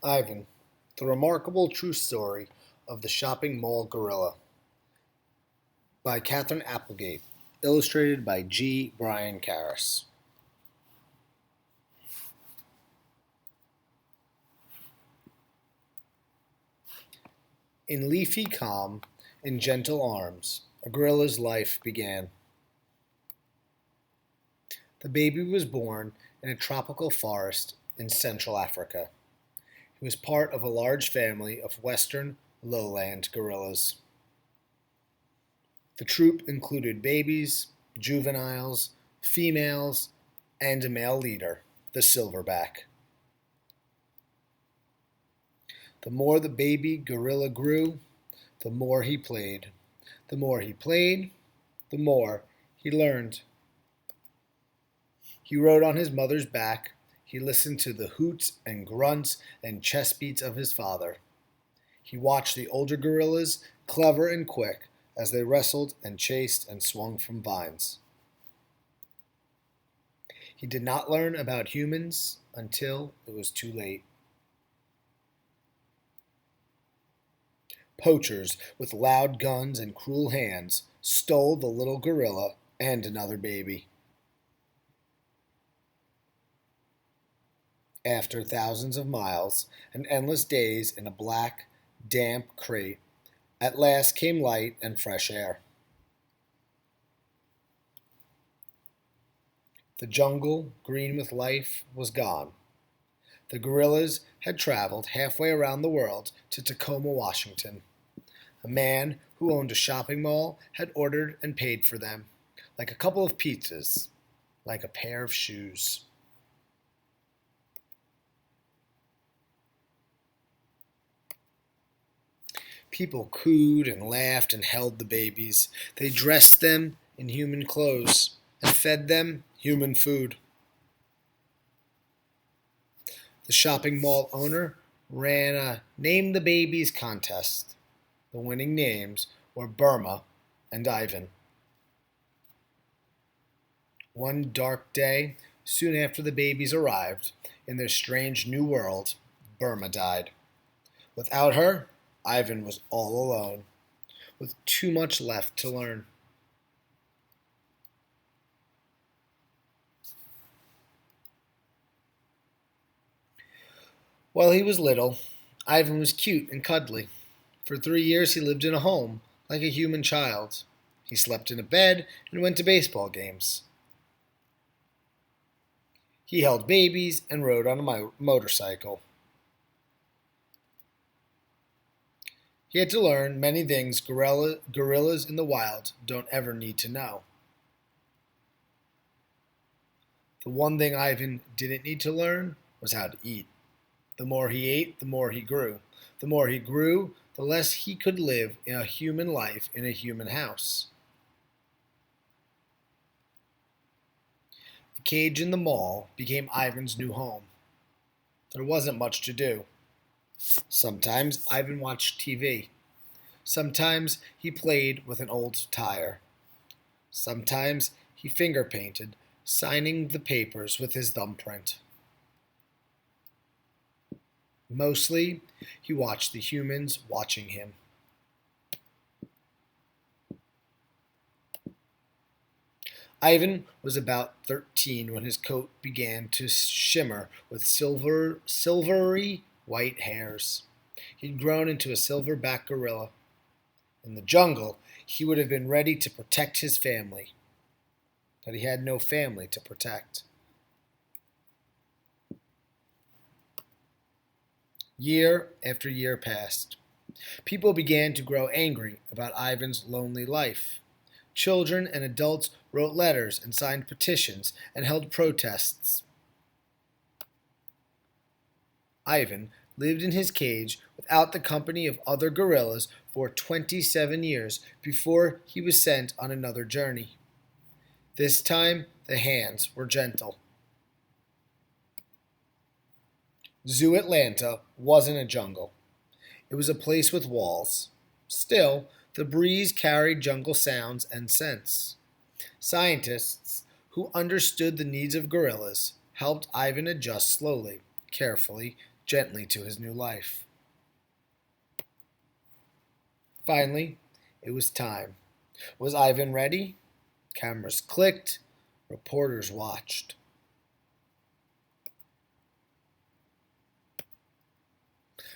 Ivan, the remarkable true story of the shopping mall gorilla by Katherine Applegate, illustrated by G. Brian Karras. In leafy calm, in gentle arms, a gorilla's life began. The baby was born in a tropical forest in Central Africa. He was part of a large family of western lowland gorillas. The troop included babies, juveniles, females, and a male leader, the silverback. The more the baby gorilla grew, the more he played. The more he played, the more he learned. He rode on his mother's back. He listened to the hoots and grunts and chest beats of his father. He watched the older gorillas, clever and quick, as they wrestled and chased and swung from vines. He did not learn about humans until it was too late. Poachers with loud guns and cruel hands stole the little gorilla and another baby. After thousands of miles and endless days in a black, damp crate, at last came light and fresh air. The jungle, green with life, was gone. The gorillas had traveled halfway around the world to Tacoma, Washington. A man who owned a shopping mall had ordered and paid for them, like a couple of pizzas, like a pair of shoes. People cooed and laughed and held the babies. They dressed them in human clothes and fed them human food. The shopping mall owner ran a Name the Babies contest. The winning names were Burma and Ivan. One dark day, soon after the babies arrived in their strange new world, Burma died. Without her, Ivan was all alone, with too much left to learn. While he was little, Ivan was cute and cuddly. For 3 years he lived in a home, like a human child. He slept in a bed and went to baseball games. He held babies and rode on a motorcycle. He had to learn many things gorillas in the wild don't ever need to know. The one thing Ivan didn't need to learn was how to eat. The more he ate, the more he grew. The more he grew, the less he could live in a human life in a human house. The cage in the mall became Ivan's new home. There wasn't much to do. Sometimes Ivan watched TV. Sometimes he played with an old tire. Sometimes he finger painted, signing the papers with his thumbprint. Mostly, he watched the humans watching him. Ivan was about 13 when his coat began to shimmer with silvery white hairs. He'd grown into a silverback gorilla. In the jungle, he would have been ready to protect his family, but he had no family to protect. Year after year passed. People began to grow angry about Ivan's lonely life. Children and adults wrote letters and signed petitions and held protests. Ivan lived in his cage without the company of other gorillas for 27 years before he was sent on another journey. This time, the hands were gentle. Zoo Atlanta wasn't a jungle. It was a place with walls. Still, the breeze carried jungle sounds and scents. Scientists who understood the needs of gorillas helped Ivan adjust slowly, carefully, gently to his new life. Finally, it was time. Was Ivan ready? Cameras clicked, reporters watched.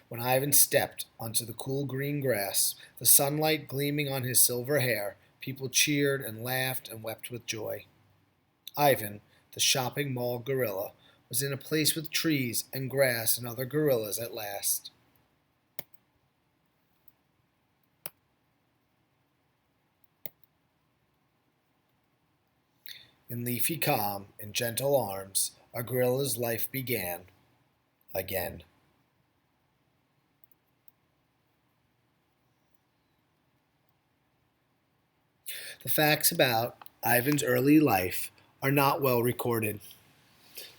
When Ivan stepped onto the cool green grass, the sunlight gleaming on his silver hair, people cheered and laughed and wept with joy. Ivan, the shopping mall gorilla, was in a place with trees and grass and other gorillas at last. In leafy calm and gentle arms, a gorilla's life began again. The facts about Ivan's early life are not well recorded,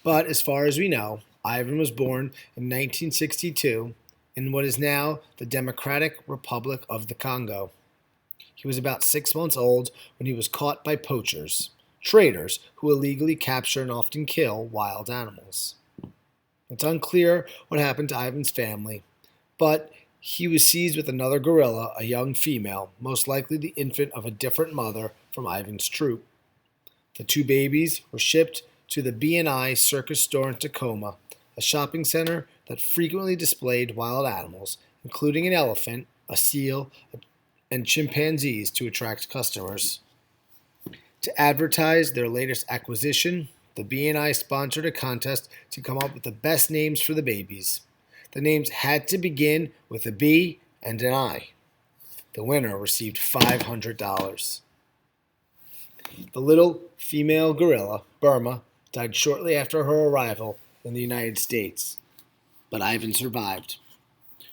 but as far as we know, Ivan was born in 1962 in what is now the Democratic Republic of the Congo. He was about 6 months old when he was caught by poachers, traders who illegally capture and often kill wild animals. It's unclear what happened to Ivan's family, but he was seized with another gorilla, a young female, most likely the infant of a different mother from Ivan's troop. The two babies were shipped to the B&I Circus store in Tacoma, a shopping center that frequently displayed wild animals, including an elephant, a seal, and chimpanzees to attract customers. To advertise their latest acquisition, the B&I sponsored a contest to come up with the best names for the babies. The names had to begin with a B and an I. The winner received $500. The little female gorilla, Burma, died shortly after her arrival in the United States, but Ivan survived.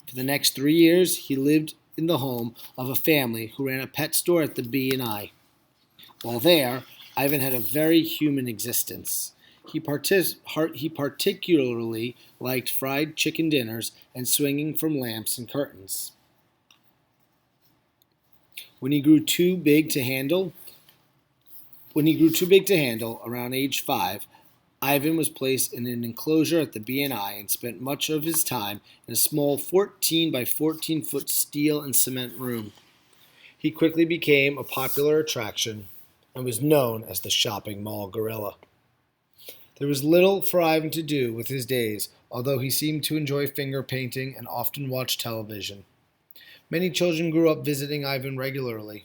For the next 3 years, he lived in the home of a family who ran a pet store at the B&I. While there, Ivan had a very human existence. He particularly liked fried chicken dinners and swinging from lamps and curtains. When he grew too big to handle, around age 5, Ivan was placed in an enclosure at the B&I and spent much of his time in a small 14 by 14 foot steel and cement room. He quickly became a popular attraction and was known as the shopping mall gorilla. There was little for Ivan to do with his days, although he seemed to enjoy finger painting and often watched television. Many children grew up visiting Ivan regularly.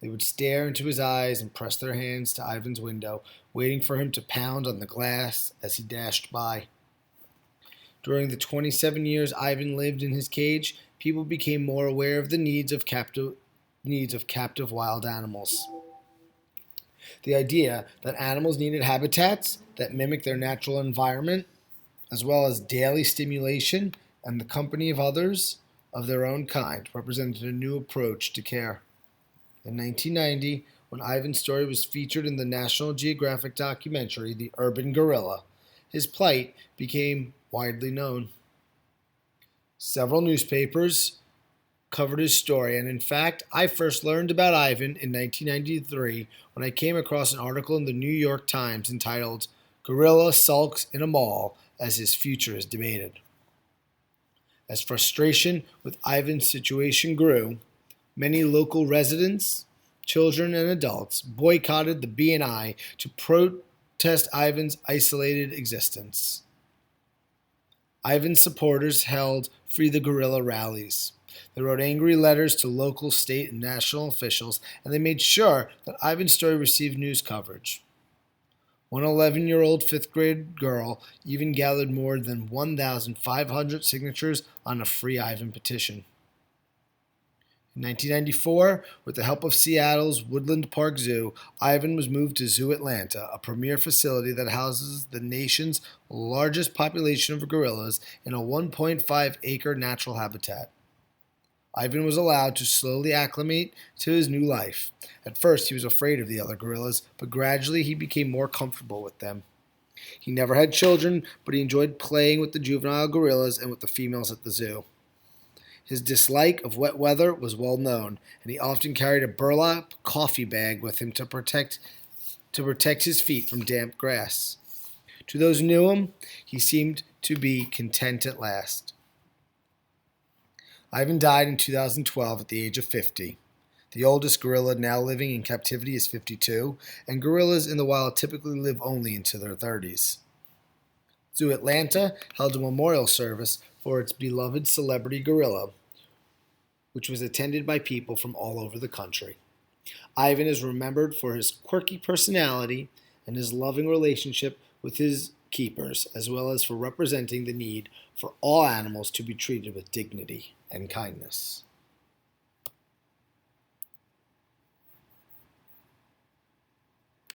They would stare into his eyes and press their hands to Ivan's window, waiting for him to pound on the glass as he dashed by. During the 27 years Ivan lived in his cage, people became more aware of the needs of captive wild animals. The idea that animals needed habitats that mimic their natural environment, as well as daily stimulation and the company of others of their own kind, represented a new approach to care. In 1990, when Ivan's story was featured in the National Geographic documentary The Urban Gorilla, his plight became widely known. Several newspapers covered his story, and in fact, I first learned about Ivan in 1993 when I came across an article in the New York Times entitled, "Gorilla Sulks in a Mall as His Future is Debated." As frustration with Ivan's situation grew, many local residents, children, and adults boycotted the B&I to protest Ivan's isolated existence. Ivan's supporters held Free the Gorilla rallies. They wrote angry letters to local, state, and national officials, and they made sure that Ivan's story received news coverage. One 11-year-old fifth-grade girl even gathered more than 1,500 signatures on a Free Ivan petition. In 1994, with the help of Seattle's Woodland Park Zoo, Ivan was moved to Zoo Atlanta, a premier facility that houses the nation's largest population of gorillas in a 1.5-acre natural habitat. Ivan was allowed to slowly acclimate to his new life. At first, he was afraid of the other gorillas, but gradually he became more comfortable with them. He never had children, but he enjoyed playing with the juvenile gorillas and with the females at the zoo. His dislike of wet weather was well known, and he often carried a burlap coffee bag with him to protect his feet from damp grass. To those who knew him, he seemed to be content at last. Ivan died in 2012 at the age of 50. The oldest gorilla now living in captivity is 52, and gorillas in the wild typically live only into their 30s. Zoo Atlanta held a memorial service for its beloved celebrity gorilla, which was attended by people from all over the country. Ivan is remembered for his quirky personality and his loving relationship with his keepers, as well as for representing the need for all animals to be treated with dignity and kindness.